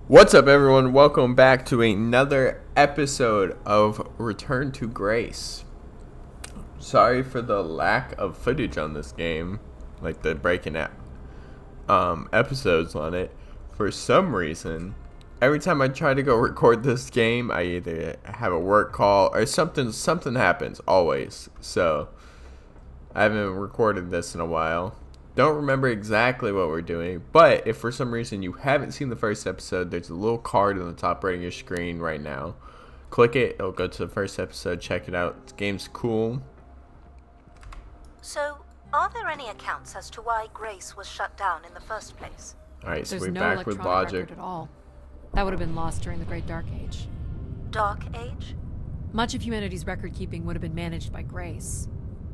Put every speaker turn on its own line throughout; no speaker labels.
What's up, everyone? Welcome back to another episode of Return to Grace. Sorry for the lack of footage on this game, like the breaking episodes on it. For some reason, every time I try to go record this game, I either have a work call or something happens always. So I haven't recorded this in a while. Don't remember exactly what we're doing, but if for some reason you haven't seen the first episode, there's a little card on the top right of your screen right now. Click it, it'll go to the first episode, check it out. The game's cool.
So, are there any accounts as to why Grace was shut down in the first place?
Alright, so
There's
we're
no
back with
electronic
logic.
record at all. That would have been lost during the Great Dark Age.
Dark Age?
Much of humanity's record keeping would have been managed by Grace.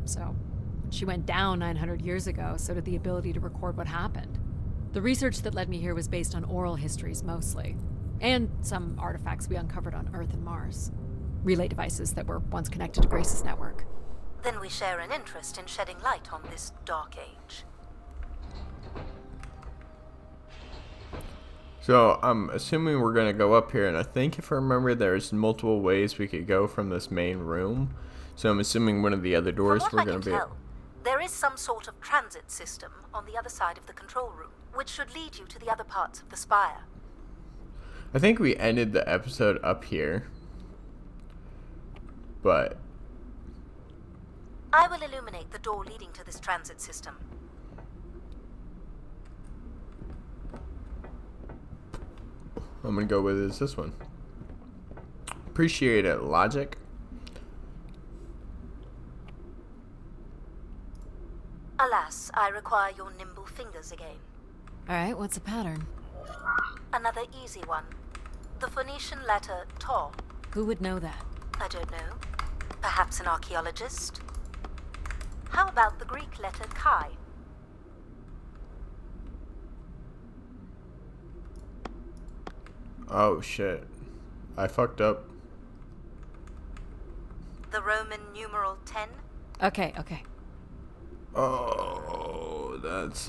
So, when she went down 900 years ago, so did the ability to record what happened. The research that led me here was based on oral histories mostly, and some artifacts we uncovered on Earth and Mars. Relay devices that were once connected to Grace's network.
Then we share an interest in shedding light on this Dark Age.
So I'm assuming we're going to go up here, and I think if I remember there's multiple ways we could go from this main room. So I'm assuming one of the other doors
From
we're
what I
going
can
to be...
tell, there is some sort of transit system on the other side of the control room, which should lead you to the other parts of the spire.
I think we ended the episode up here. But
I will illuminate the door leading to this transit system.
I'm going to go with this one. Appreciate it, Logic.
Alas, I require your nimble fingers again.
Alright, what's the pattern?
Another easy one. The Phoenician letter Taw.
Who would know that?
I don't know. Perhaps an archaeologist? How about the Greek letter Chi?
Oh, shit. I fucked up.
The Roman numeral 10?
Okay.
Oh, that's,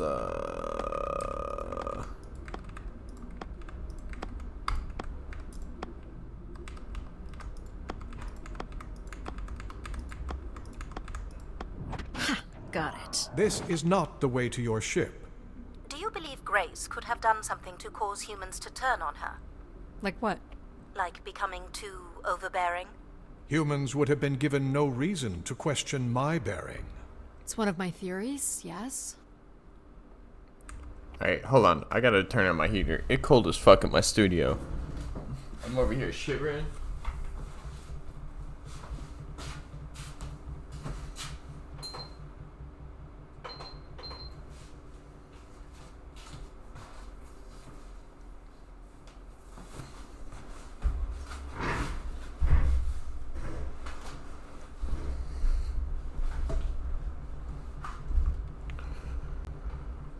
Got it.
This is not the way to your ship.
Do you believe Grace could have done something to cause humans to turn on her?
Like what?
Like becoming too overbearing?
Humans would have been given no reason to question my bearing.
It's one of my theories, yes?
Alright, hold on. I gotta turn on my heater. It's cold as fuck in my studio. I'm over here shivering.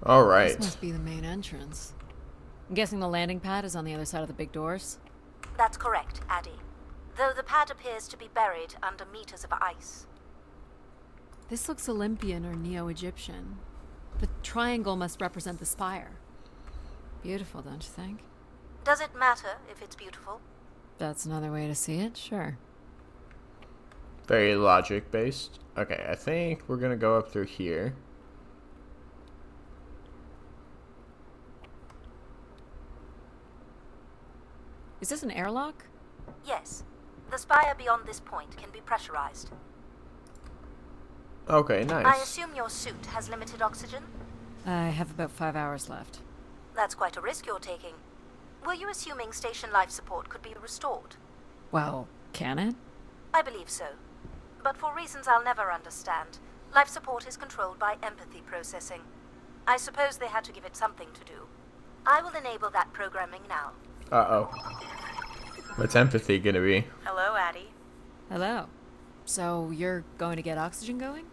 Alright.
This must be the main entrance. I'm guessing the landing pad is on the other side of the big doors?
That's correct, Addy. Though the pad appears to be buried under meters of ice.
This looks Olympian or Neo-Egyptian. The triangle must represent the spire. Beautiful, don't you think?
Does it matter if it's beautiful?
That's another way to see it, sure.
Very logic based. Okay, I think we're gonna go up through here.
Is this an airlock?
Yes. The spire beyond this point can be pressurized.
Okay,
I
nice.
assume your suit has limited oxygen?
I have about 5 hours left.
That's quite a risk you're taking. Were you assuming station life support could be restored?
Well, can it?
I believe so. But for reasons I'll never understand, life support is controlled by empathy processing. I suppose they had to give it something to do. I will enable that programming now.
Uh-oh. What's empathy gonna be?
Hello, Addie.
Hello. So you're going to get oxygen going?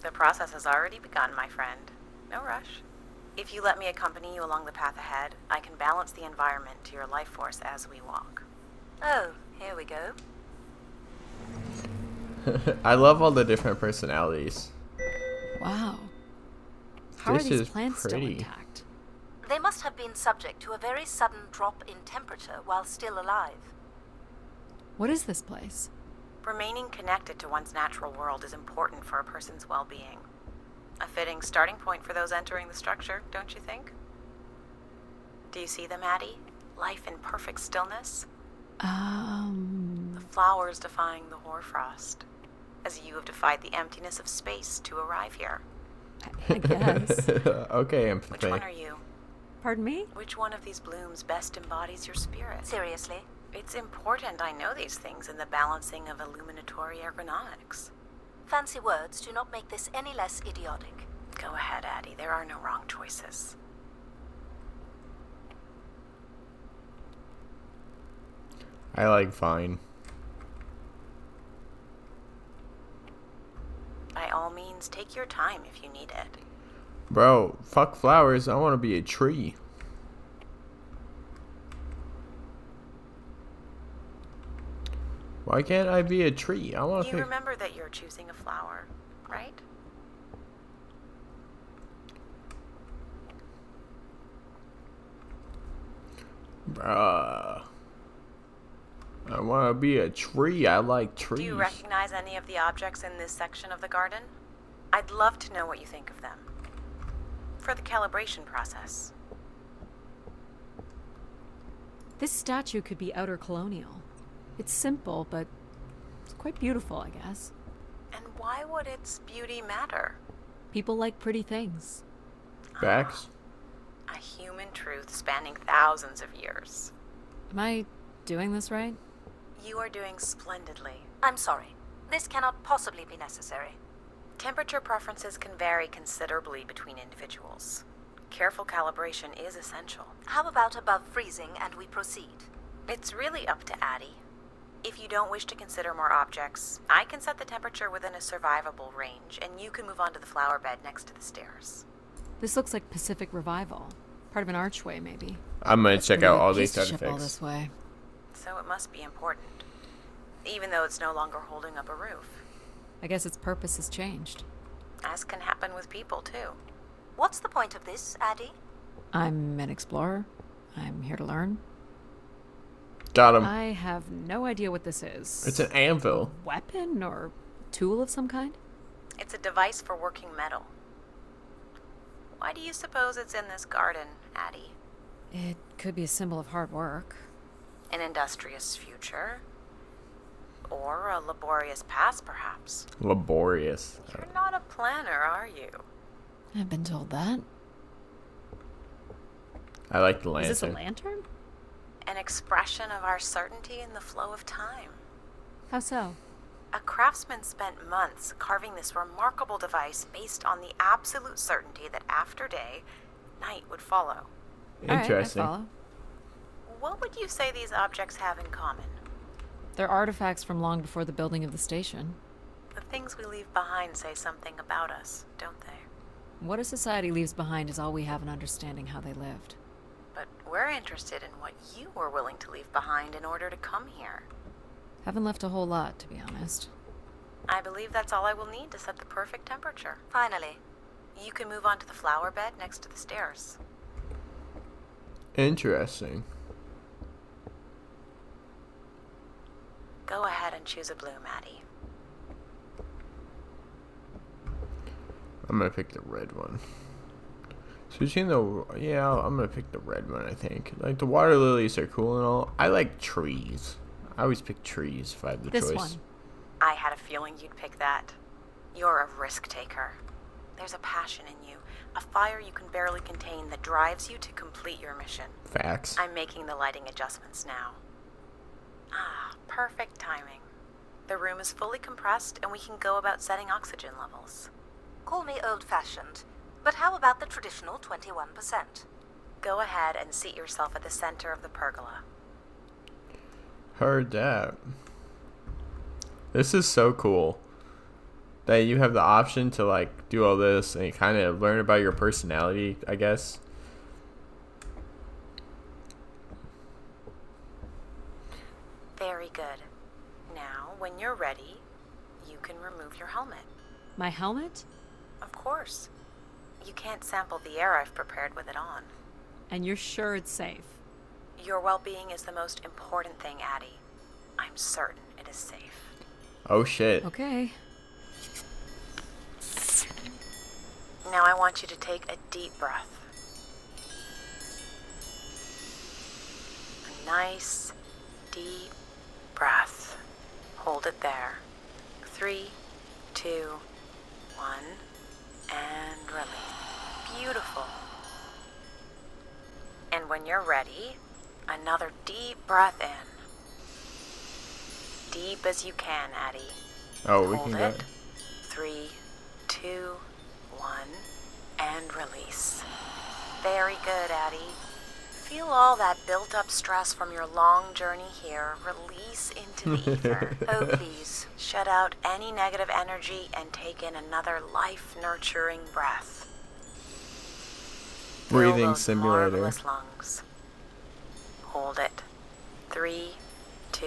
The process has already begun, my friend. No rush. If you let me accompany you along the path ahead, I can balance the environment to your life force as we walk.
Oh, here we go.
I love all the different personalities.
Wow. How
This
are these
is
plants
pretty.
still intact?
They must have been subject to a very sudden drop in temperature while still alive.
What is this place?
Remaining connected to one's natural world is important for a person's well-being. A fitting starting point for those entering the structure, don't you think? Do you see them, Addie? Life in perfect stillness? The flowers defying the hoarfrost, as you have defied the emptiness of space to arrive here.
I guess.
Okay,
Which
empathy.
one are you?
Pardon me?
Which one of these blooms best embodies your spirit?
Seriously?
It's important I know these things in the balancing of illuminatory ergonomics.
Fancy words do not make this any less idiotic.
Go ahead, Addie. There are no wrong choices.
I like Vine.
By all means, take your time if you need it.
Bro, fuck flowers. I want to be a tree. Why can't I be a tree? I want to
You
pick.
remember that you're choosing a flower, right?
Bruh. I want to be a tree. I like trees.
Do you recognize any of the objects in this section of the garden? I'd love to know what you think of them. For the calibration process.
This statue could be outer colonial. It's simple, but it's quite beautiful, I guess.
And why would its beauty matter?
People like pretty things.
Facts.
A human truth spanning thousands of years.
Am I doing this right?
You are doing splendidly.
I'm sorry. This cannot possibly be necessary.
Temperature preferences can vary considerably between individuals. Careful calibration is essential.
How about above freezing and we proceed?
It's really up to Addie. If you don't wish to consider more objects, I can set the temperature within a survivable range, and you can move on to the flower bed next to the stairs.
This looks like Pacific Revival. Part of an archway, maybe.
I'm going to check out all these
Used to ship all
artifacts.
this way.
So it must be important, even though it's no longer holding up a roof.
I guess its purpose has changed.
As can happen with people, too.
What's the point of this, Addie?
I'm an explorer. I'm here to learn.
Got him.
I have no idea what this is.
It's an anvil.
Weapon or tool of some kind?
It's a device for working metal. Why do you suppose it's in this garden, Addie?
It could be a symbol of hard work.
An industrious future? Or a laborious past, perhaps?
Laborious.
You're not a planner, are you?
I've been told that.
I like the
Is this a
lantern.
lantern?
An expression of our certainty in the flow of time.
How so?
A craftsman spent months carving this remarkable device based on the absolute certainty that after day, night would follow.
Interesting.
All right, I follow.
What would you say these objects have in common?
They're artifacts from long before the building of the station.
The things we leave behind say something about us, don't they?
What a society leaves behind is all we have in understanding how they lived.
But we're interested in what you were willing to leave behind in order to come here.
Haven't left a whole lot, to be honest.
I believe that's all I will need to set the perfect temperature.
Finally.
You can move on to the flower bed next to the stairs.
Interesting.
Go ahead and choose a bloom, Addie.
I'm going to pick the red one. So between the... Yeah, I'm going to pick the red one, I think. Like, the water lilies are cool and all. I like trees. I always pick trees if I have the
This
choice.
one.
I had a feeling you'd pick that. You're a risk taker. There's a passion in you, a fire you can barely contain that drives you to complete your mission.
Facts.
I'm making the lighting adjustments now. Ah, perfect timing. The room is fully compressed and we can go about setting oxygen levels.
Call me old-fashioned, but how about the traditional 21%?
Go ahead and seat yourself at the center of the pergola.
Heard that. This is so cool. That you have the option to, like, do all this and kind of learn about your personality, I guess.
Very good. Now, when you're ready, you can remove your helmet.
My helmet?
Of course. You can't sample the air I've prepared with it on.
And you're sure it's safe?
Your well-being is the most important thing, Addie. I'm certain it is safe.
Oh shit.
Okay.
Now I want you to take a deep breath. A nice, deep breath. Hold it there. 3, 2, 1, and release. Beautiful. And when you're ready, another deep breath in. Deep as you can, Addie.
Oh, we
Hold
can go.
it. 3, 2, 1, and release. Very good, Addie. Feel all that built-up stress from your long journey here release into the ether.
Oh, please.
Shut out any negative energy and take in another life-nurturing breath. Fill
Breathing
those
simulator.
marvelous lungs. Hold it. 3, 2,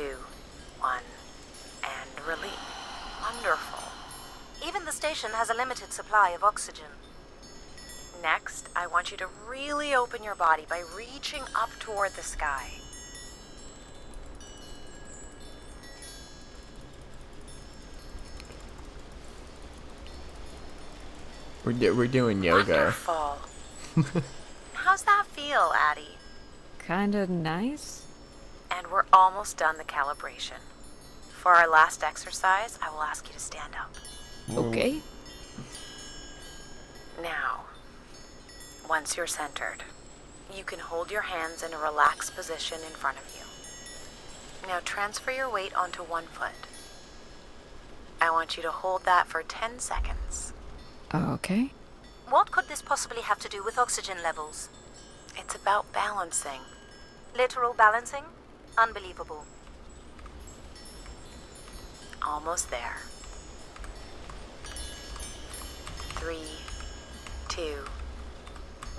1, and release. Wonderful.
Even the station has a limited supply of oxygen.
Next, I want you to really open your body by reaching up toward the sky.
We're doing yoga.
Wonderful. How's that feel, Addie?
Kinda nice?
And we're almost done the calibration. For our last exercise, I will ask you to stand up.
Okay.
Now, once you're centered, you can hold your hands in a relaxed position in front of you. Now transfer your weight onto one foot. I want you to hold that for 10 seconds.
Okay.
What could this possibly have to do with oxygen levels?
It's about balancing.
Literal balancing? Unbelievable.
Almost there. 3, 2,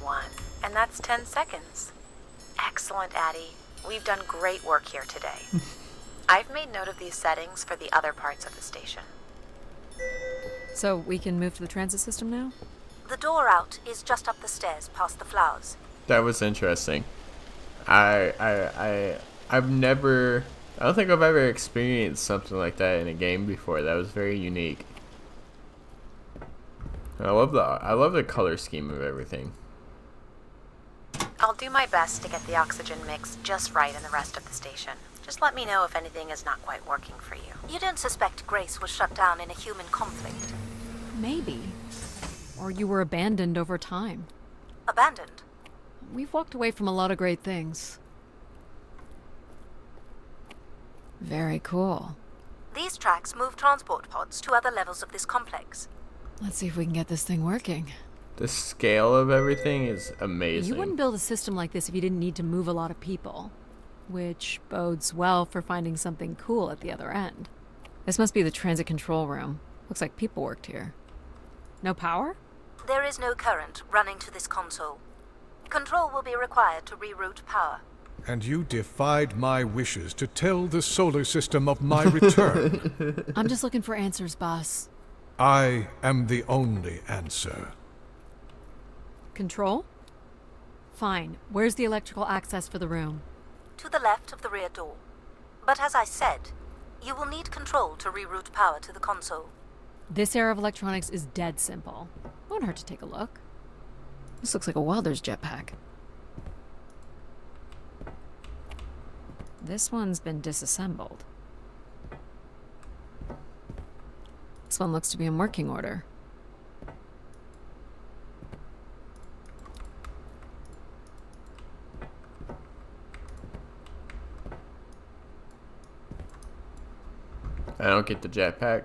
1. And that's 10 seconds. Excellent, Addie. We've done great work here today. I've made note of these settings for the other parts of the station.
So we can move to the transit system now?
The door out is just up the stairs past the flowers.
That was interesting. I've never, I don't think I've ever experienced something like that in a game before. That was very unique. I love the color scheme of everything.
I'll do my best to get the oxygen mix just right in the rest of the station. Just let me know if anything is not quite working for you.
You don't suspect Grace was shut down in a human conflict?
Maybe. Or you were abandoned over time.
Abandoned?
We've walked away from a lot of great things. Very cool.
These tracks move transport pods to other levels of this complex.
Let's see if we can get this thing working.
The scale of everything is amazing.
You wouldn't build a system like this if you didn't need to move a lot of people. Which bodes well for finding something cool at the other end. This must be the transit control room. Looks like people worked here. No power?
There is no current running to this console. Control will be required to reroute power.
And you defied my wishes to tell the solar system of my return.
I'm just looking for answers, boss.
I am the only answer.
Control? Fine. Where's the electrical access for the room?
To the left of the rear door. But as I said, you will need control to reroute power to the console.
This era of electronics is dead simple. Won't hurt to take a look. This looks like a welder's jetpack. This one's been disassembled. This one looks to be in working order.
I don't get the jetpack.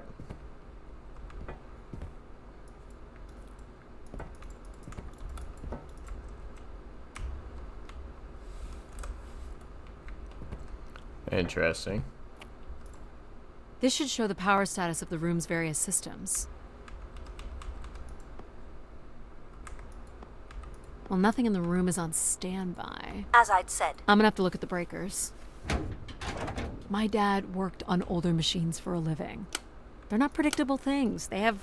Interesting.
This should show the power status of the room's various systems. Well, nothing in the room is on standby.
As I'd said,
I'm gonna have to look at the breakers. My dad worked on older machines for a living. They're not predictable things. They have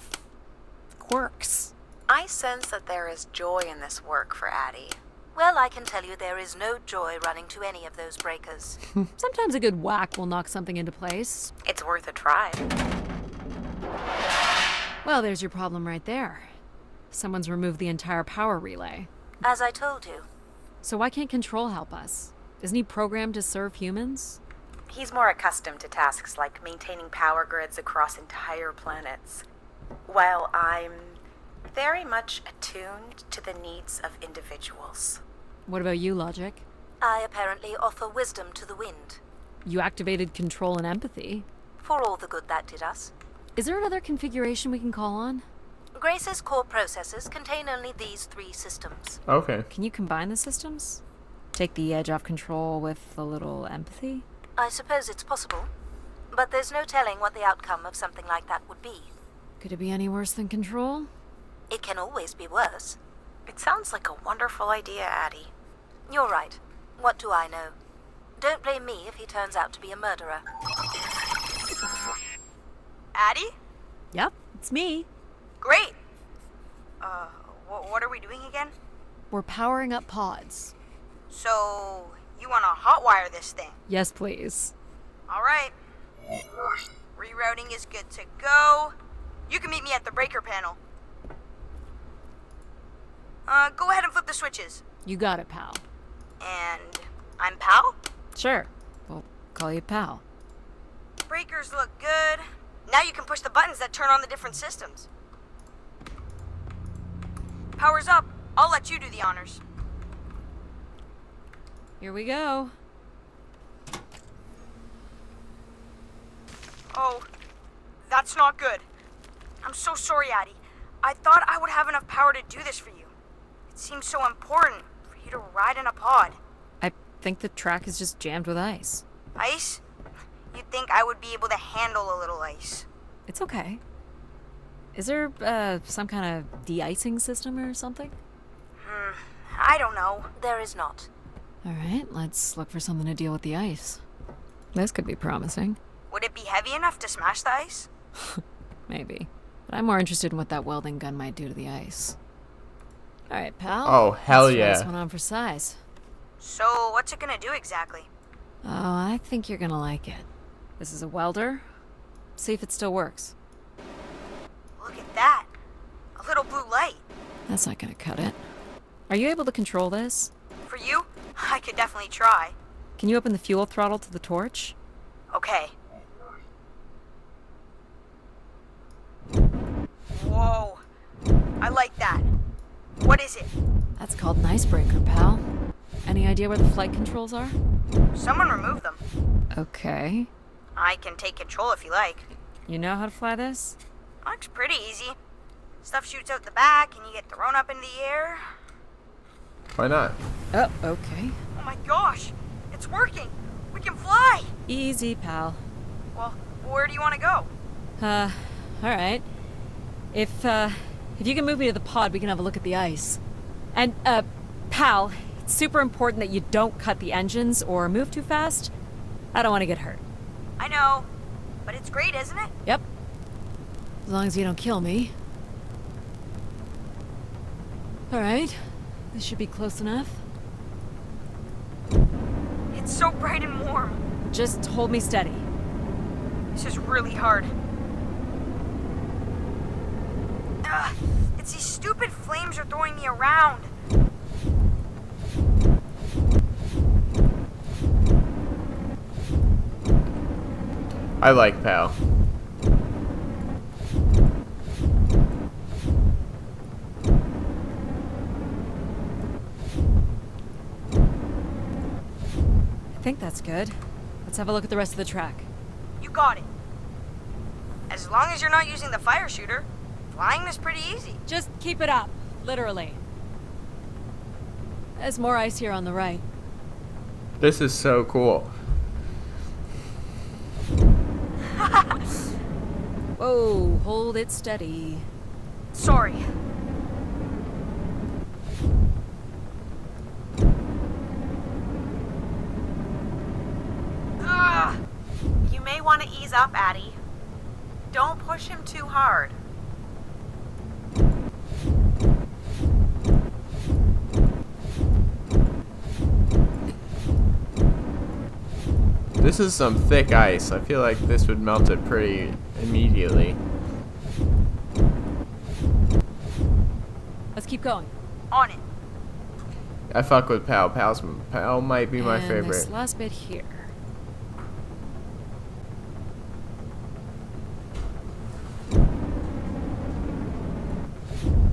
quirks.
I sense that there is joy in this work for Addie.
Well, I can tell you there is no joy running to any of those breakers.
Sometimes a good whack will knock something into place.
It's worth a try.
Well, there's your problem right there. Someone's removed the entire power relay.
As I told you,
So why can't Control help us? Isn't he programmed to serve humans?
He's more accustomed to tasks like maintaining power grids across entire planets, while I'm very much attuned to the needs of individuals.
What about you, Logic?
I apparently offer wisdom to the wind,
You activated Control and Empathy.
for all the good that did us.
Is there another configuration we can call on?
Grace's core processors contain only these 3 systems.
Okay.
Can you combine the systems? Take the edge off Control with a little Empathy?
I suppose it's possible, but there's no telling what the outcome of something like that would be.
Could it be any worse than Control?
It can always be worse.
It sounds like a wonderful idea, Addie.
You're right. What do I know? Don't blame me if he turns out to be a murderer.
Addie?
Yep, it's me.
Great. What are we doing again?
We're powering up pods.
So, you want to hotwire this thing?
Yes, please.
All right. Rerouting is good to go. You can meet me at the breaker panel. Go ahead and flip the switches.
You got it, pal.
And I'm Pal?
Sure. We'll call you pal.
Breakers look good. Now you can push the buttons that turn on the different systems. Power's up. I'll let you do the honors.
Here we go.
Oh, that's not good. I'm so sorry, Addie. I thought I would have enough power to do this for you. It seems so important for you to ride in a pod.
I think the track is just jammed with ice.
Ice? You'd think I would be able to handle a little ice.
It's okay. Is there, some kind of de-icing system or something?
I don't know.
There is not.
Alright, let's look for something to deal with the ice. This could be promising.
Would it be heavy enough to smash the ice?
Maybe. But I'm more interested in what that welding gun might do to the ice. Alright, pal.
Oh, hell
Let's try
yeah.
this one on for size.
So, what's it gonna do exactly?
Oh, I think you're gonna like it. This is a welder. See if it still works.
Look at that. A little blue light.
That's not gonna cut it. Are you able to control this?
For you, I could definitely try.
Can you open the fuel throttle to the torch?
Okay. Whoa. I like that. What is it?
That's called an icebreaker, pal. Any idea where the flight controls are?
Someone removed them.
Okay.
I can take control if you like.
You know how to fly this?
Looks pretty easy. Stuff shoots out the back and you get thrown up in the air.
Why not?
Oh, okay.
Oh my gosh, it's working. We can fly.
Easy, pal.
Well, where do you want to go?
Alright. If you can move me to the pod, we can have a look at the ice. And, pal, it's super important that you don't cut the engines or move too fast. I don't want to get hurt.
I know, but it's great, isn't it?
Yep. As long as you don't kill me. Alright. This should be close enough.
It's so bright and warm.
Just hold me steady.
This is really hard. Ugh, it's these stupid flames are throwing me around.
I like Pal.
I think that's good. Let's have a look at the rest of the track.
You got it. As long as you're not using the fire shooter, flying is pretty easy.
Just keep it up, literally. There's more ice here on the right.
This is so cool.
Whoa, hold it steady.
Sorry.
Ah! You may want to ease up, Addie. Don't push him too hard.
This is some thick ice. I feel like this would melt it pretty immediately.
Let's keep going.
On it.
I fuck with Pal. Pal might be my
And
favorite.
this last bit here.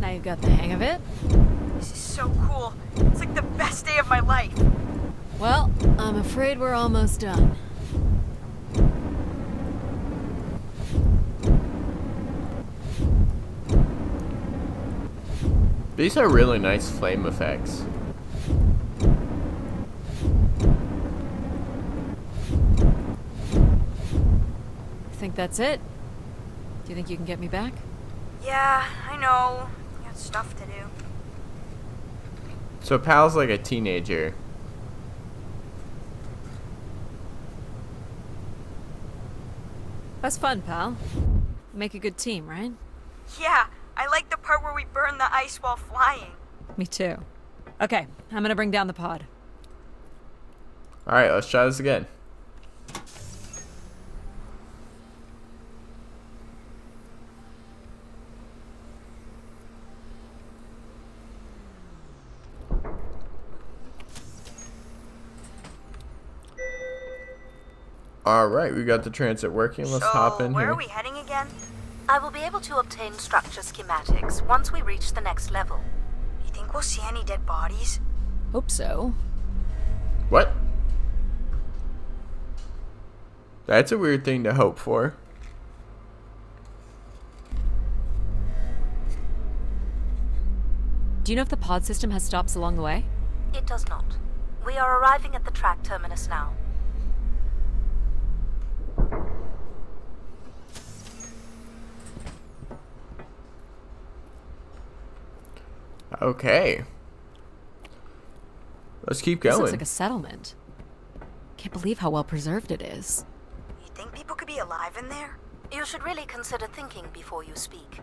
Now you've got the hang of it.
This is so cool. It's like the best day of my life.
Well, I'm afraid we're almost done.
These are really nice flame effects.
Think that's it? Do you think you can get me back?
Yeah, I know. You got stuff to do.
So Pal's like a teenager.
That's fun, pal. Make a good team, right?
Yeah, I like the part where we burn the ice while flying.
Me too. Okay, I'm gonna bring down the pod.
Alright, let's try this again. Alright, we got the transit working. Let's hop in
where
here.
are we heading again?
I will be able to obtain structure schematics once we reach the next level.
You think we'll see any dead bodies?
Hope so.
What? That's a weird thing to hope for.
Do you know if the pod system has stops along the way?
It does not. We are arriving at the track terminus now.
Okay. Let's keep
This looks
going.
like a settlement. Can't believe how well preserved it is.
You think people could be alive in there?
You should really consider thinking before you speak.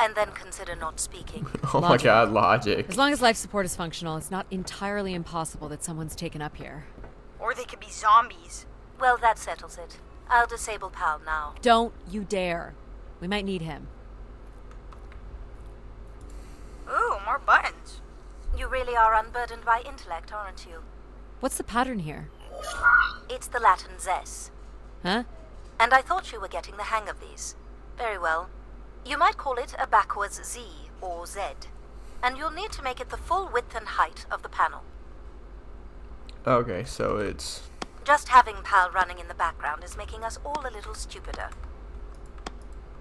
And then consider not speaking.
Oh my
Logic.
god, logic.
As long as life support is functional, it's not entirely impossible that someone's taken up here.
Or they could be zombies.
Well, that settles it. I'll disable Pal now.
Don't you dare. We might need him.
Ooh, more buttons.
You really are unburdened by intellect, aren't you?
What's the pattern here?
It's the Latin zes.
Huh?
And I thought you were getting the hang of these. Very well. You might call it a backwards Z or Z. And you'll need to make it the full width and height of the panel.
Okay, so it's...
Just having Pal running in the background is making us all a little stupider.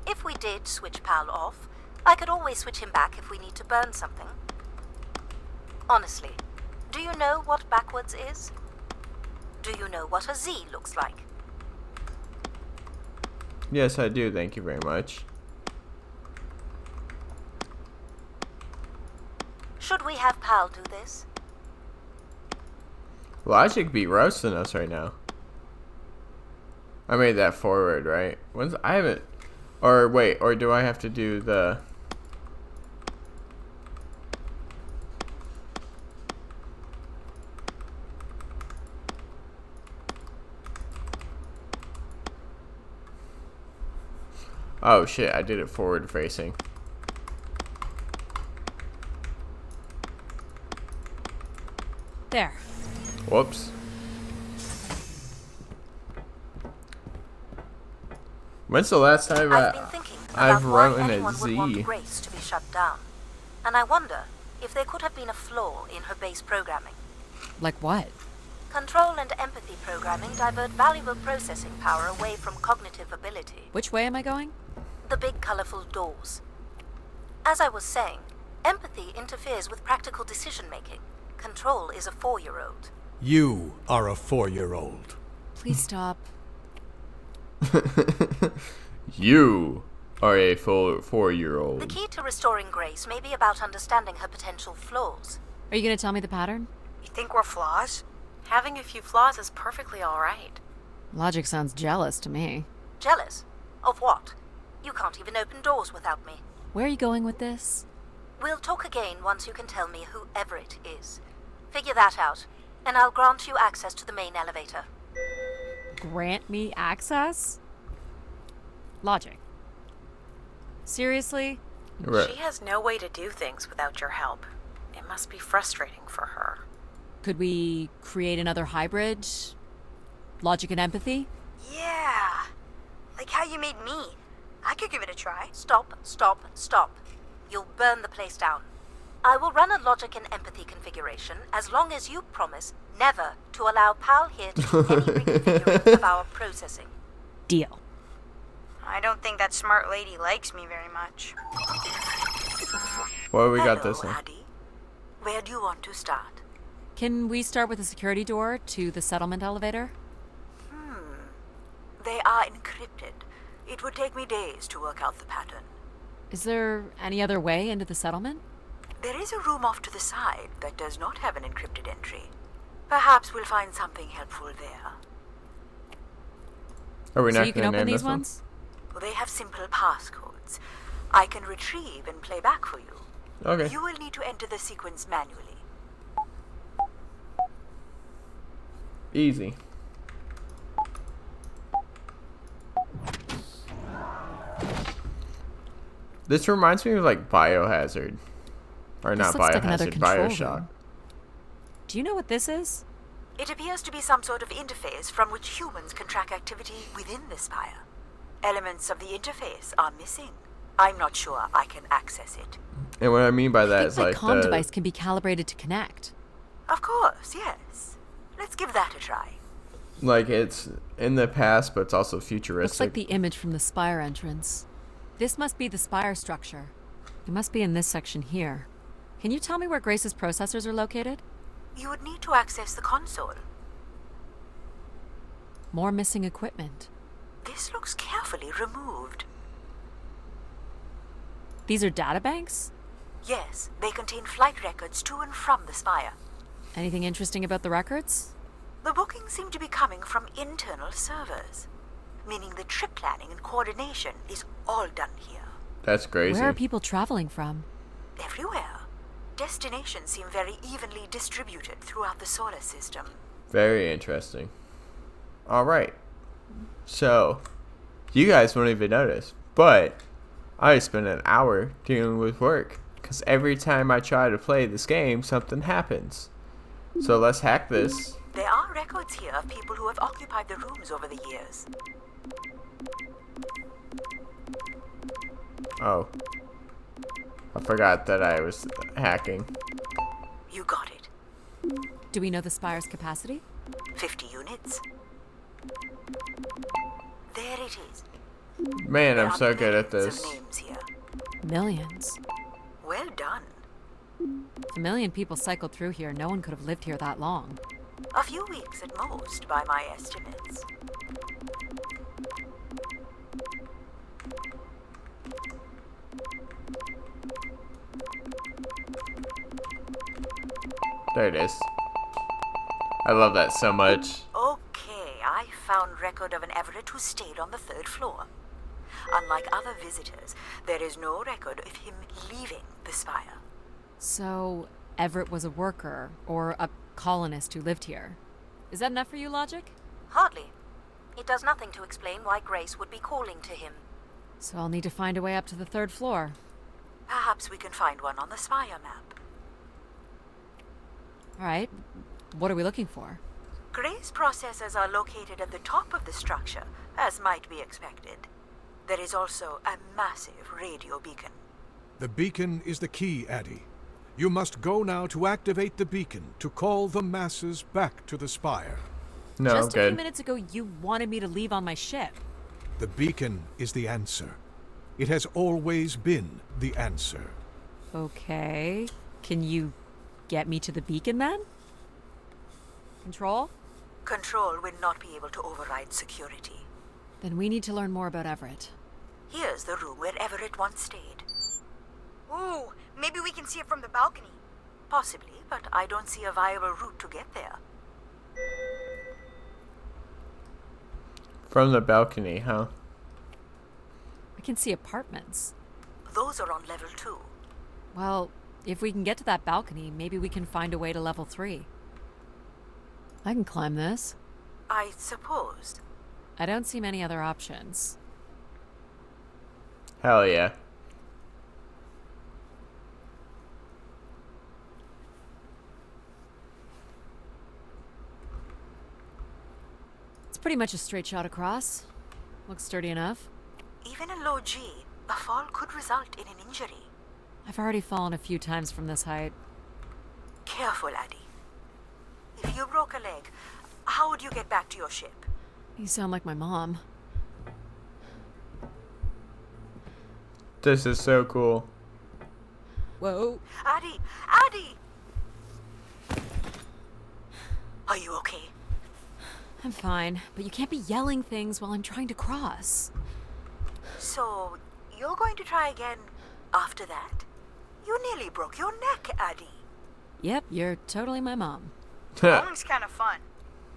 If we did switch Pal off, I could always switch him back if we need to burn something. Honestly, do you know what backwards is? Do you know what a Z looks like?
Yes, I do. Thank you very much.
Should we have Pal do this?
Logic be roasting us right now. I made that forward, right? I haven't... Or wait, or do I have to do the... Oh shit, I did it forward facing.
There.
Whoops. When's the last time
I've been thinking
I've
about why
written a
anyone would want
Z?
Grace to be shut down. And I wonder if there could have been a flaw in her base programming.
Like what?
Control and empathy programming divert valuable processing power away from cognitive ability.
Which way am I going?
The big colorful doors. As I was saying, empathy interferes with practical decision-making. Control is a 4-year-old.
You are a 4-year-old.
Please stop.
You are a full 4-year-old.
The key to restoring Grace may be about understanding her potential flaws.
Are you gonna tell me the pattern?
You think we're flaws?
Having a few flaws is perfectly alright.
Logic sounds jealous to me.
Jealous? Of what? You can't even open doors without me.
Where are you going with this?
We'll talk again once you can tell me whoever it is. Figure that out, and I'll grant you access to the main elevator.
grant me access? Logic. Seriously?
Right.
She has no way to do things without your help. It must be frustrating for her.
Could we create another hybrid? Logic and empathy?
Yeah. Like how you made me. I could give it a try.
Stop, stop, stop. You'll burn the place down. I will run a logic and empathy configuration as long as you promise never to allow Pal here to do any reconfiguring of our processing.
Deal.
I don't think that smart lady likes me very much.
Well, we got this one.
Addie. Where do you want to start?
Can we start with the security door to the settlement elevator?
They are encrypted. It would take me days to work out the pattern.
Is there any other way into the settlement?
There is a room off to the side that does not have an encrypted entry. Perhaps we'll find something helpful there.
Are we
So
not
you can
gonna
open
name
these
this one?
ones?
They have simple passcodes. I can retrieve and play back for you.
Okay.
You will need to enter the sequence manually.
Easy. This reminds me of like Biohazard. Or not
looks like another
Biohazard,
control
Bioshock.
room. Do you know what this is?
It appears to be some sort of interface from which humans can track activity within the spire. Elements of the interface are missing. I'm not sure I can access it.
And what I mean by
I
that
think
is
my
like
comm
the
device can be calibrated to connect.
Of course, yes. Let's give that a try.
like it's in the past, but it's also
Looks
futuristic.
like the image from the spire entrance. This must be the spire structure. It must be in this section here. Can you tell me where Grace's processors are located?
You would need to access the console.
More missing equipment.
This looks carefully removed.
These are databanks?
Yes, they contain flight records to and from the spire.
Anything interesting about the records?
The bookings seem to be coming from internal servers, meaning the trip planning and coordination is all done here.
That's crazy.
Where are people traveling from?
Everywhere. Destinations seem very evenly distributed throughout the solar system.
Very interesting. All right. So, you guys won't even notice, but I spent an hour dealing with work because every time I try to play this game, something happens. So let's hack this.
There are records here of people who have occupied the rooms over the years.
Oh. I forgot that I was hacking.
You got it.
Do we know the spire's capacity?
50 units. There it is.
Man,
There
I'm
are
so good at
millions
this.
of names here.
Millions.
Well done.
If a million people cycled through here, no one could have lived here that long.
A few weeks at most, by my estimates.
There it is. I love that so much.
Okay, I found record of an Everett who stayed on the 3rd floor. Unlike other visitors, there is no record of him leaving the spire.
So, Everett was a worker, or a colonist who lived here. Is that enough for you, Logic?
Hardly. It does nothing to explain why Grace would be calling to him.
So I'll need to find a way up to the 3rd floor.
Perhaps we can find one on the spire map.
Alright, what are we looking for?
Grace processors are located at the top of the structure, as might be expected. There is also a massive radio beacon.
The beacon is the key, Addie. You must go now to activate the beacon to call the masses back to the spire.
No,
Just a few
good.
minutes ago, you wanted me to leave on my ship.
The beacon is the answer. It has always been the answer.
Okay. Can you get me to the beacon then? Control?
Control will not be able to override security.
Then we need to learn more about Everett.
Here's the room where Everett once stayed.
Ooh, maybe we can see it from the balcony.
Possibly, but I don't see a viable route to get there.
From the balcony, huh?
I can see apartments.
Those are on level 2.
Well, if we can get to that balcony, maybe we can find a way to level 3. I can climb this.
I suppose.
I don't see many other options.
Hell yeah.
It's pretty much a straight shot across. Looks sturdy enough.
Even in low G, a fall could result in an injury.
I've already fallen a few times from this height.
Careful, Addie. If you broke a leg, how would you get back to your ship?
You sound like my mom.
This is so cool.
Whoa.
Addie! Addie! Are you okay?
I'm fine, but you can't be yelling things while I'm trying to cross.
So, you're going to try again after that? You nearly broke your neck, Addie.
Yep, you're totally my mom.
Bowling's kind of fun.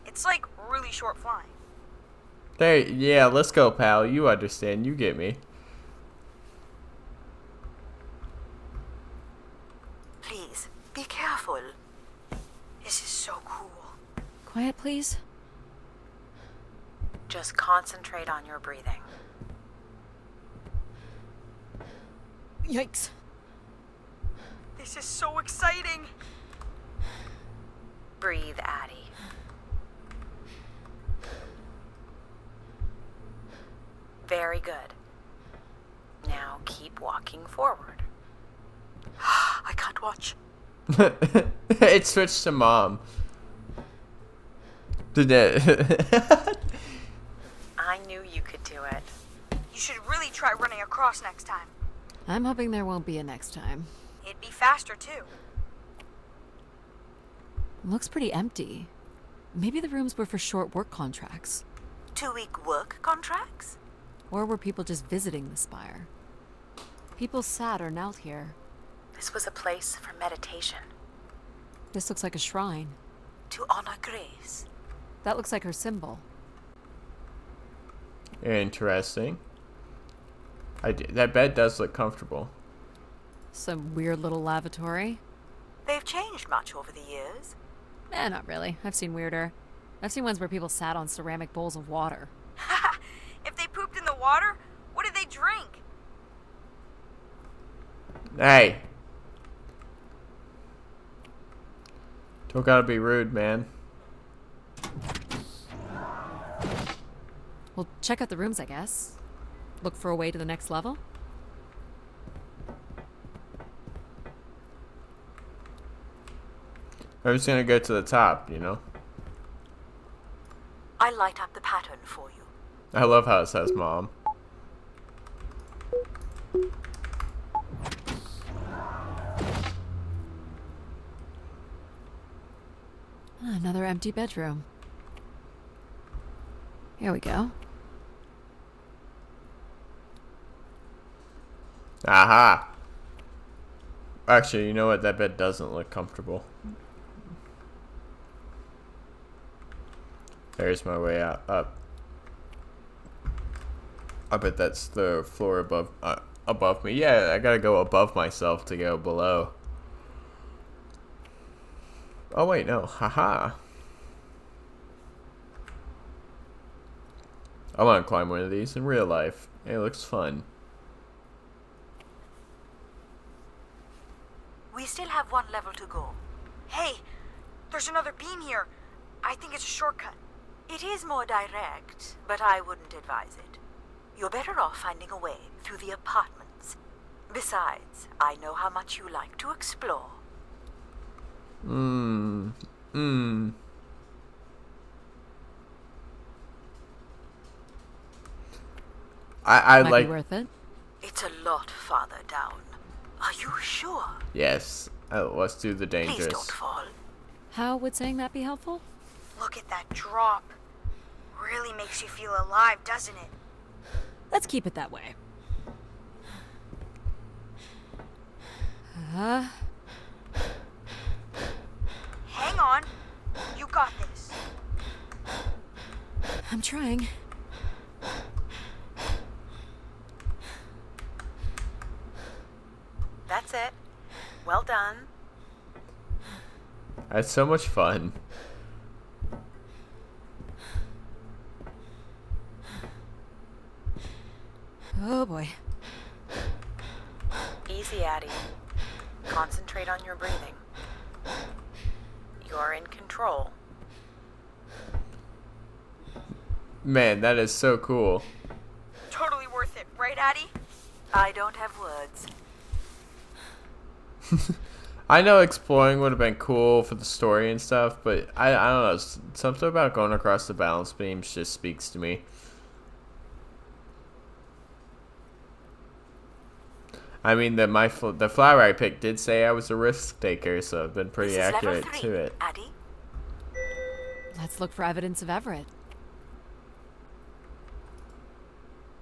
It's like really short flying.
Hey, yeah, let's go, pal. You understand. You get me.
Please, be careful. This is so cool.
Quiet, please.
Just concentrate on your breathing.
Yikes.
This is so exciting.
Breathe, Addie. Very good. Now keep walking forward.
I can't watch.
It switched to mom. Did it?
I knew you could do it.
You should really try running across next time.
I'm hoping there won't be a next time.
It'd be faster too.
Looks pretty empty. Maybe the rooms were for short work contracts.
2-week work contracts?
Or were people just visiting the spire? People sat or knelt here.
This was a place for meditation.
This looks like a shrine.
To honor Grace.
That looks like her symbol.
Interesting. That bed does look comfortable.
Some weird little lavatory.
They've changed much over the years.
Not really. I've seen weirder. I've seen ones where people sat on ceramic bowls of water.
If they pooped in the water, what did they drink?
Hey. Don't gotta be rude, man.
Well, check out the rooms, I guess. Look for a way to the next level.
I'm just gonna go to the top, you know?
I light up the pattern for you.
I love how it says mom.
Another empty bedroom. Here we go.
Aha! Actually, you know what? That bed doesn't look comfortable. There's my way out. Up. I bet that's the floor above me. Yeah, I gotta go above myself to go below. Oh wait, no. Haha. I want to climb one of these in real life. It looks fun.
We still have one level to go.
Hey, there's another beam here. I think it's a shortcut.
It is more direct, but I wouldn't advise it. You're better off finding a way through the apartments. Besides, I know how much you like to explore.
I
Might
like.
be worth it.
It's a lot farther down. Are you sure?
Yes. Let's do the
Please
dangerous.
don't fall.
How would saying that be helpful?
Look at that drop. Really makes you feel alive, doesn't it?
Let's keep it that way.
Hang on. You got this.
I'm trying.
That's it. Well done.
That's so much fun.
Oh boy.
Easy, Addie. Concentrate on your breathing. You're in control.
Man, that is so cool.
Totally worth it, right, Addie?
I don't have words.
I know exploring would have been cool for the story and stuff, but I don't know. Something about going across the balance beams just speaks to me. I mean, the flower I picked did say I was a risk taker, so I've been pretty
This is
accurate
level 3,
to it.
Addie.
Let's look for evidence of Everett.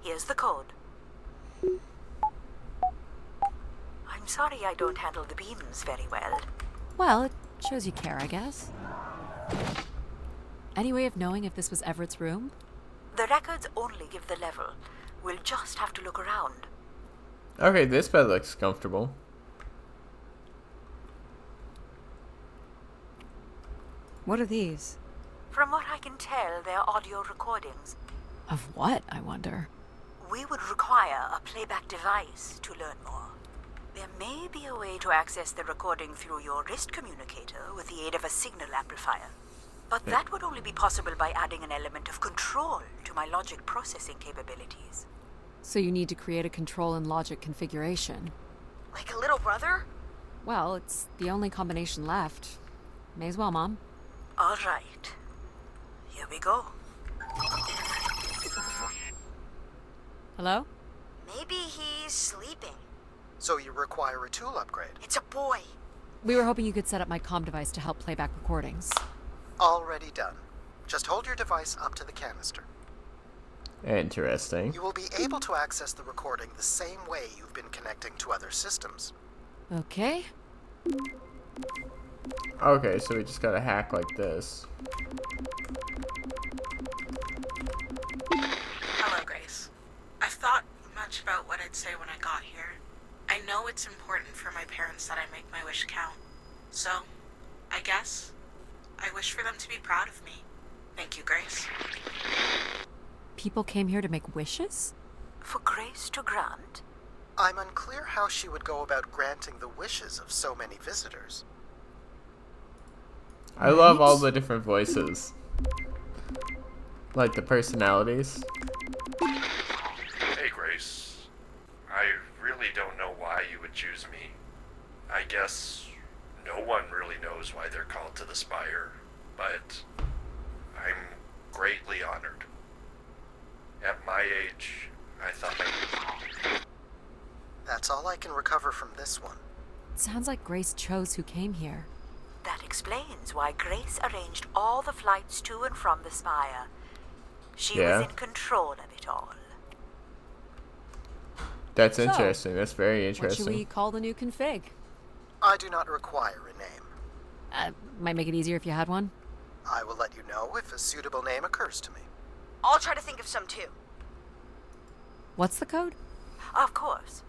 Here's the code. I'm sorry I don't handle the beams very well.
Well, it shows you care, I guess. Any way of knowing if this was Everett's room?
The records only give the level. We'll just have to look around.
Okay, this bed looks comfortable.
What are these?
From what I can tell, they're audio recordings.
Of what, I wonder?
We would require a playback device to learn more. There may be a way to access the recording through your wrist communicator with the aid of a signal amplifier. But that would only be possible by adding an element of control to my logic processing capabilities.
So you need to create a control and logic configuration.
Like a little brother?
Well, it's the only combination left. May as well, Mom.
All right. Here we go.
Hello?
Maybe he's sleeping.
So you require a tool upgrade.
It's a boy.
We were hoping you could set up my comm device to help play back recordings.
Already done. Just hold your device up to the canister.
Interesting.
You will be able to access the recording the same way you've been connecting to other systems.
Okay.
Okay, so we just gotta hack like this.
Hello, Grace. I've thought much about what I'd say when I got here. I know it's important for my parents that I make my wish count. So, I guess, I wish for them to be proud of me. Thank you, Grace.
People came here to make wishes?
For Grace to grant?
I'm unclear how she would go about granting the wishes of so many visitors.
I love all the different voices. Like the personalities.
Hey, Grace. I really don't know why you would choose me. I guess no one really knows why they're called to the Spire, but I'm greatly honored. At my age, I thought
That's all I can recover from this one.
It sounds like Grace chose who came here.
That explains why Grace arranged all the flights to and from the Spire. She
Yeah.
was in control of it all.
That's
So,
interesting. That's very
What should
interesting.
we call the new config?
I do not require a name.
Might make it easier if you had one.
I will let you know if a suitable name occurs to me.
I'll try to think of some too.
What's the code?
Of course.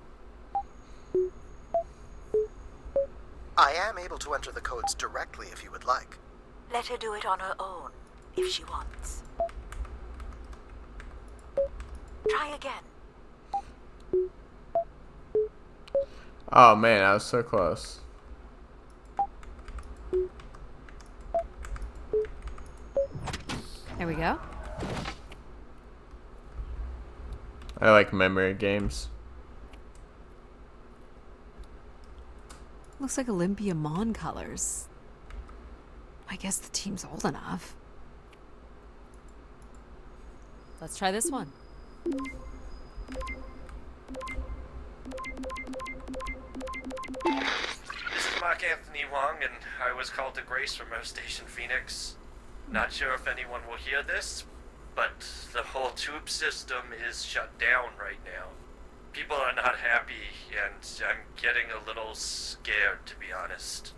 I am able to enter the codes directly if you would like.
Let her do it on her own, if she wants. Try again.
Oh man, I was so close.
There we go.
I like memory games.
Looks like Olympia Mon colors. I guess the team's old enough. Let's try this one.
This is Mark Anthony Wong, and I was called to Grace from Earth Station Phoenix. Not sure if anyone will hear this, but the whole tube system is shut down right now. People are not happy, and I'm getting a little scared, to be honest.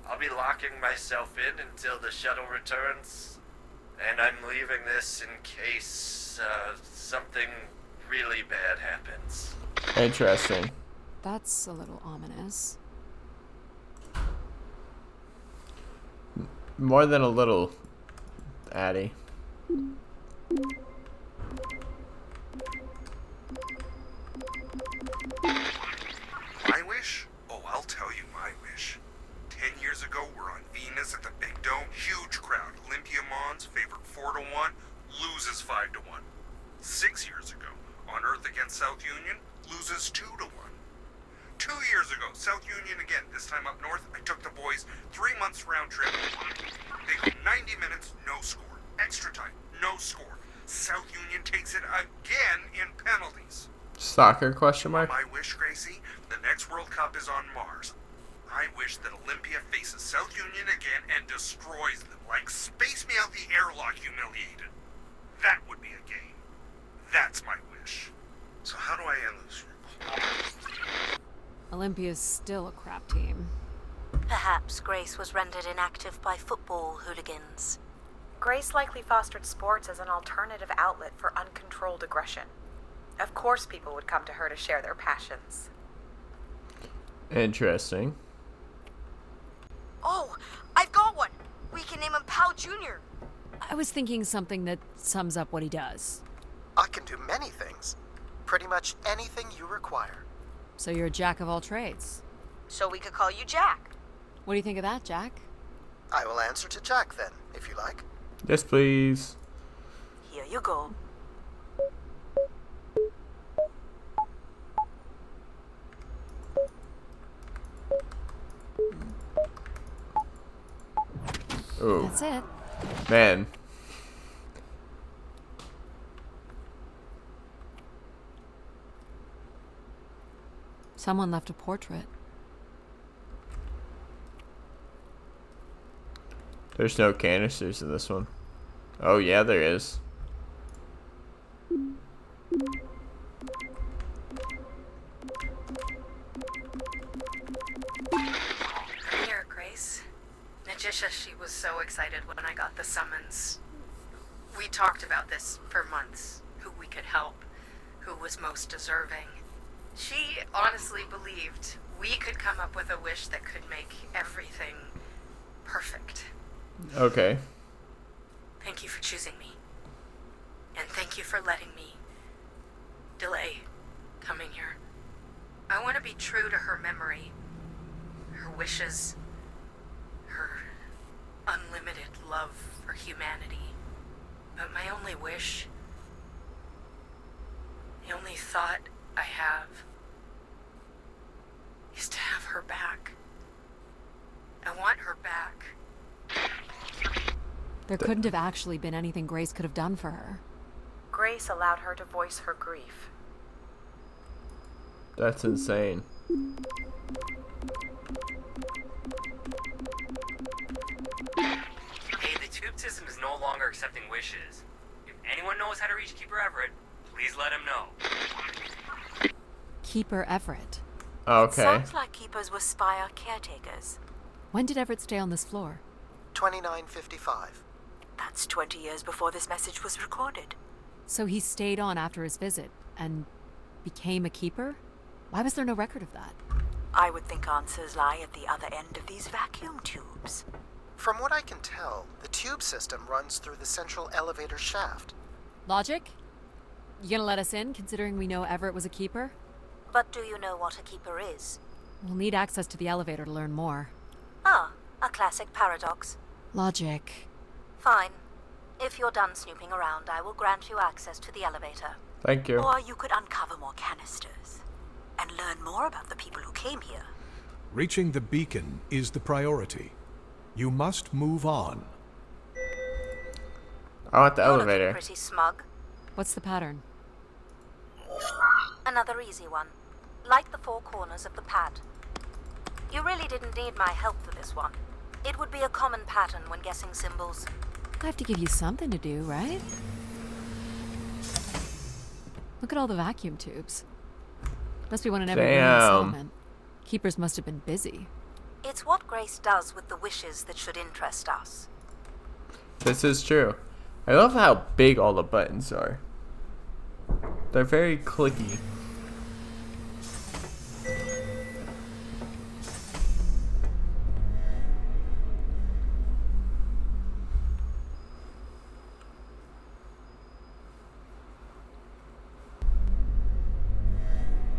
I'll be locking myself in until the shuttle returns, and I'm leaving this in case something really bad happens.
Interesting.
That's a little ominous.
More than a little, Addie.
years ago, we're on Venus at the Big Dome. Huge crowd. Olympia Mons, favored 4-1, loses 5-1. 6 years ago, on Earth against South Union, loses 2-1. 2 years ago, South Union again, this time up north. I took the boys 3 months round trip. They go 90 minutes, no score. Extra time, no score. South Union takes it again in penalties.
Soccer question mark?
My wish, Gracie, the next World Cup is on Mars. I wish that Olympia faces South Union again and destroys them, like Space Me Out the Airlock humiliated. That would be a game. That's my wish. So how do I end this?
Olympia's still a crap team.
Perhaps Grace was rendered inactive by football hooligans.
Grace likely fostered sports as an alternative outlet for uncontrolled aggression. Of course people would come to her to share their passions.
Interesting.
Oh, I've got one. We can name him Pal Jr.
I was thinking something that sums up what he does.
I can do many things. Pretty much anything you require.
So you're a jack of all trades.
So we could call you Jack.
What do you think of that, Jack?
I will answer to Jack then, if you like.
Yes, please.
Here you go.
Oh,
That's it.
man.
Someone left a portrait.
There's no canisters in this one. Oh, yeah, there is.
Here, Grace. Najisha, she was so excited when I got the summons. We talked about this for months. Who we could help. Who was most deserving. She honestly believed we could come up with a wish that could make everything perfect.
Okay.
Thank you for choosing me. And thank you for letting me delay coming here. I want to be true to her memory, her wishes, her unlimited love for humanity. But my only wish, the only thought I have, is to have her back. I want her back.
There couldn't have actually been anything Grace could have done for her.
Grace allowed her to voice her grief.
That's insane.
Hey, the tube system is no longer accepting wishes. If anyone knows how to reach Keeper Everett, please let him know.
Keeper Everett.
Okay.
Sounds like keepers were Spire caretakers.
When did Everett stay on this floor?
2955.
That's 20 years before this message was recorded.
So he stayed on after his visit and became a keeper? Why was there no record of that?
I would think answers lie at the other end of these vacuum tubes.
From what I can tell, the tube system runs through the central elevator shaft.
Logic? You gonna let us in, considering we know Everett was a keeper?
But do you know what a keeper is?
We'll need access to the elevator to learn more.
Ah, a classic paradox.
Logic.
Fine. If you're done snooping around, I will grant you access to the elevator.
Thank you.
Or you could uncover more canisters and learn more about the people who came here.
Reaching the beacon is the priority. You must move on.
I want the
You're looking
elevator.
pretty smug.
What's the pattern?
Another easy one. Like the four corners of the pad. You really didn't need my help for this one. It would be a common pattern when guessing symbols.
I have to give you something to do, right? Look at all the vacuum tubes. Must be one in every room in the
Damn.
settlement. Keepers must have been busy.
It's what Grace does with the wishes that should interest us.
This is true. I love how big all the buttons are. They're very clicky.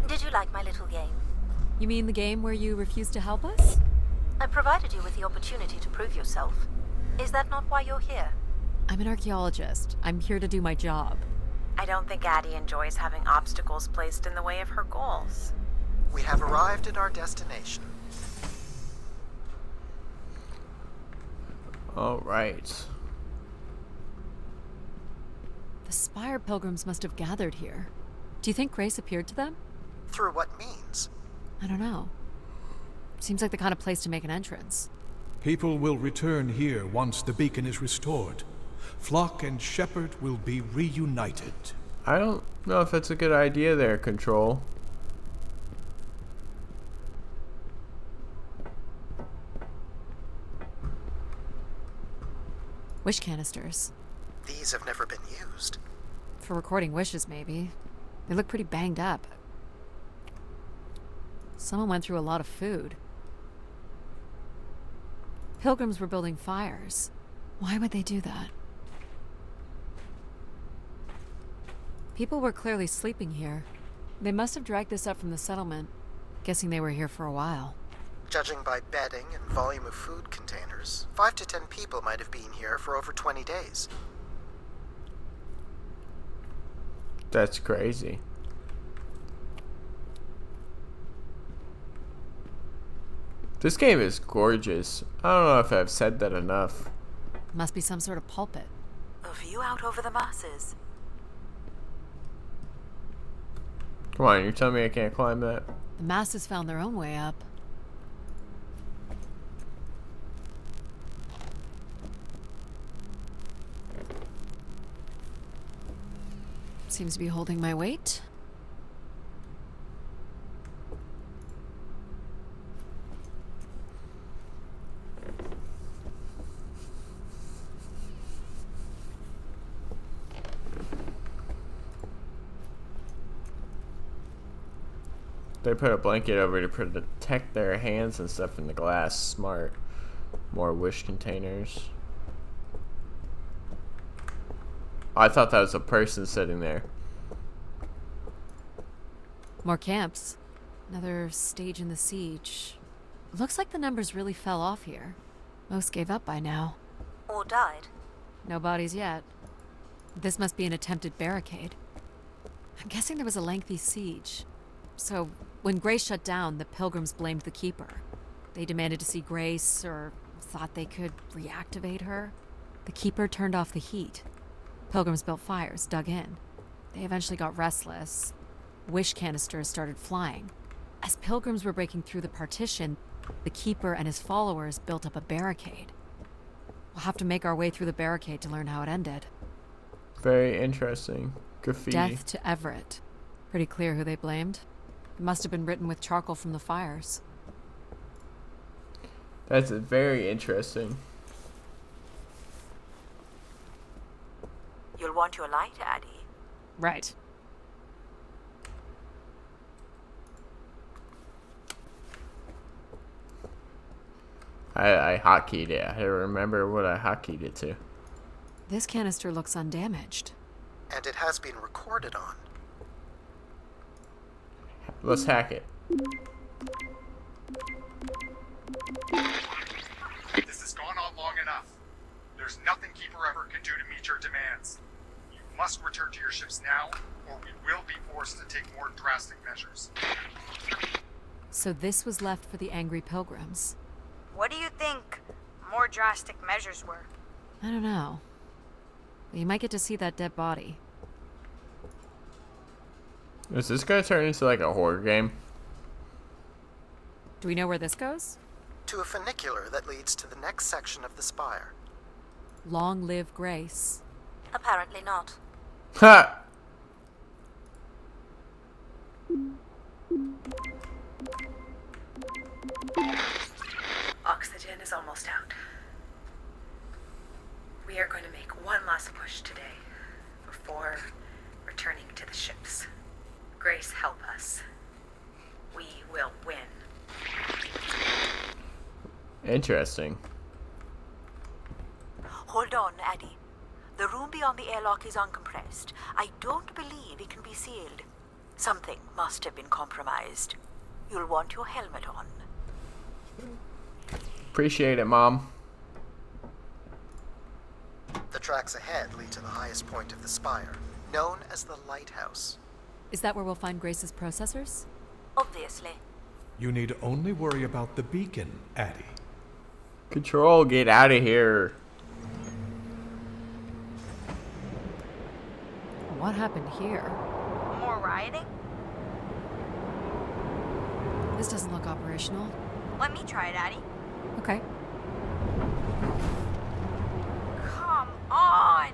Did you like my little game?
You mean the game where you refuse to help us?
I provided you with the opportunity to prove yourself. Is that not why you're here?
I'm an archaeologist. I'm here to do my job.
I don't think Addie enjoys having obstacles placed in the way of her goals.
We have arrived at our destination.
All right.
The Spire pilgrims must have gathered here. Do you think Grace appeared to them?
Through what means?
I don't know. Seems like the kind of place to make an entrance.
People will return here once the beacon is restored. Flock and shepherd will be reunited.
I don't know if that's a good idea there, Control.
Wish canisters.
These have never been used.
For recording wishes, maybe. They look pretty banged up. Someone went through a lot of food. Pilgrims were building fires. Why would they do that? People were clearly sleeping here. They must have dragged this up from the settlement. Guessing they were here for a while.
Judging by bedding and volume of food containers, 5 to 10 people might have been here for over 20 days.
That's crazy. This game is gorgeous. I don't know if I've said that enough.
Must be some sort of pulpit.
A view out over the masses.
Come on, you're telling me I can't climb that?
The masses found their own way up. Seems to be holding my weight.
They put a blanket over to protect their hands and stuff in the glass. Smart. More wish containers. I thought that was a person sitting there.
More camps. Another stage in the siege. Looks like the numbers really fell off here. Most gave up by now.
Or died.
No bodies yet. This must be an attempted barricade. I'm guessing there was a lengthy siege. So, when Grace shut down, the pilgrims blamed the Keeper. They demanded to see Grace, or thought they could reactivate her. The Keeper turned off the heat. Pilgrims built fires, dug in. They eventually got restless. Wish canisters started flying. As pilgrims were breaking through the partition, the Keeper and his followers built up a barricade. We'll have to make our way through the barricade to learn how it ended.
Very interesting. Graffiti.
Death to Everett. Pretty clear who they blamed. It must have been written with charcoal from the fires.
That's very interesting.
You'll want your light, Addie.
Right.
I hotkeyed it. I remember what I hotkeyed it to.
This canister looks undamaged.
And it has been recorded on.
Let's hack it.
This has gone on long enough. There's nothing Keeper Ever can do to meet your demands. You must return to your ships now, or we will be forced to take more drastic measures.
So this was left for the angry pilgrims.
What do you think more drastic measures were?
I don't know. You might get to see that dead body.
Is this gonna turn into like a horror game?
Do we know where this goes?
To a funicular that leads to the next section of the spire.
Long live Grace.
Apparently not.
Ha!
Oxygen is almost out. We are going to make one last push today before returning to the ships. Grace, help us. We will win.
Interesting.
Hold on, Addie. The room beyond the airlock is uncompressed. I don't believe it can be sealed. Something must have been compromised. You'll want your helmet on.
Appreciate it, Mom.
The tracks ahead lead to the highest point of the spire, known as the Lighthouse.
Is that where we'll find Grace's processors?
Obviously.
You need only worry about the beacon, Addie.
Control, get out of here.
What happened here?
More rioting?
This doesn't look operational.
Let me try it, Addie.
Okay.
Come on!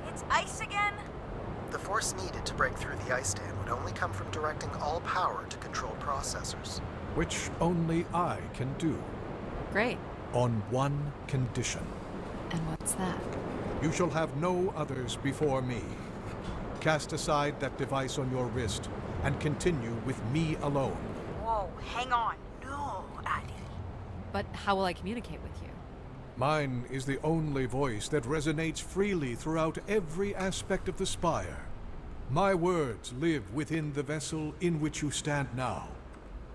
It's ice again?
The force needed to break through the ice dam would only come from directing all power to control processors.
Which only I can do.
Great.
On one condition.
And what's that?
You shall have no others before me. Cast aside that device on your wrist and continue with me alone.
Whoa, hang on. No, Addie.
But how will I communicate with you?
Mine is the only voice that resonates freely throughout every aspect of the spire. My words live within the vessel in which you stand now.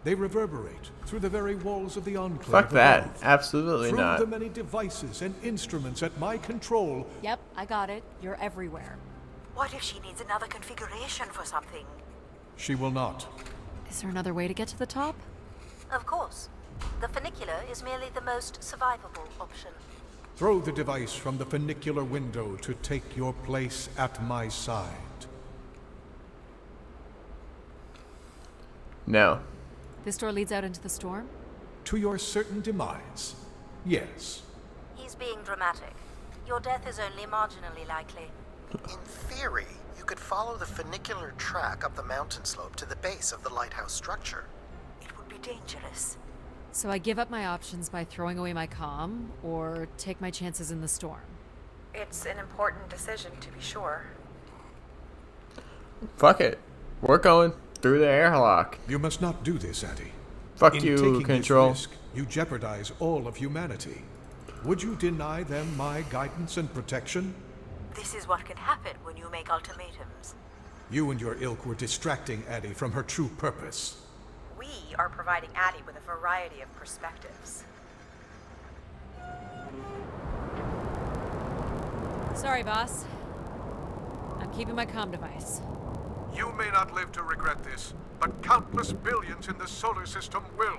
They reverberate through the very walls of the Enclave.
Fuck that.
Above.
Absolutely
Through
not.
the many devices and instruments at my control.
Yep, I got it. You're everywhere.
What if she needs another configuration for something?
She will not.
Is there another way to get to the top?
Of course. The funicular is merely the most survivable option.
Throw the device from the funicular window to take your place at my side.
No.
This door leads out into the storm?
To your certain demise, yes.
He's being dramatic. Your death is only marginally likely.
In theory, you could follow the funicular track up the mountain slope to the base of the lighthouse structure.
It would be dangerous.
So I give up my options by throwing away my comm, or take my chances in the storm?
It's an important decision, to be sure.
Fuck it. We're going through the airlock.
You must not do this, Addie.
Fuck
In
you,
taking
Control.
This risk, you jeopardize all of humanity. Would you deny them my guidance and protection?
This is what can happen when you make ultimatums.
You and your ilk were distracting Addie from her true purpose.
We are providing Addie with a variety of perspectives.
Sorry, boss. I'm keeping my comm device.
You may not live to regret this, but countless billions in the solar system will.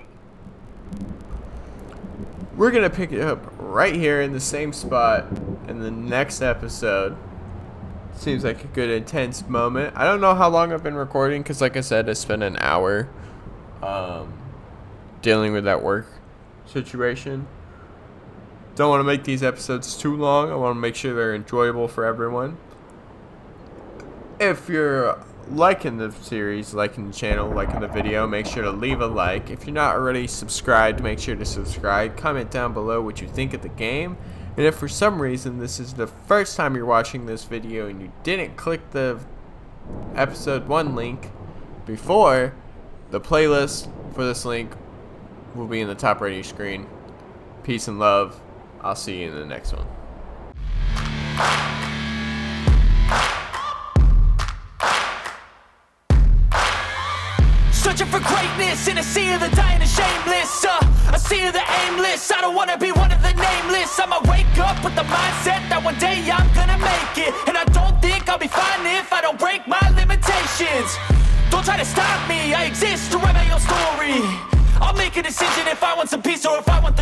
We're gonna pick it up right here in the same spot in the next episode. Seems like a good intense moment. I don't know how long I've been recording because, like I said, I spent an hour dealing with that work situation. Don't want to make these episodes too long. I want to make sure they're enjoyable for everyone. If you're liking the series, liking the channel, liking the video, make sure to leave a like. If you're not already subscribed, make sure to subscribe. Comment down below what you think of the game. And if for some reason this is the first time you're watching this video and you didn't click the episode 1 link before, the playlist for this link will be in the top right of your screen. Peace and love. I'll see you in the next one.
Searching for greatness in a sea of the dying and shameless, a sea of the aimless. I don't wanna be one of the nameless. I'ma wake up with the mindset that one day I'm gonna make it, and I don't think I'll be fine if I don't break my limitations. Don't try to stop me, I exist to write my own story. I'll make a decision if I want some peace or if I want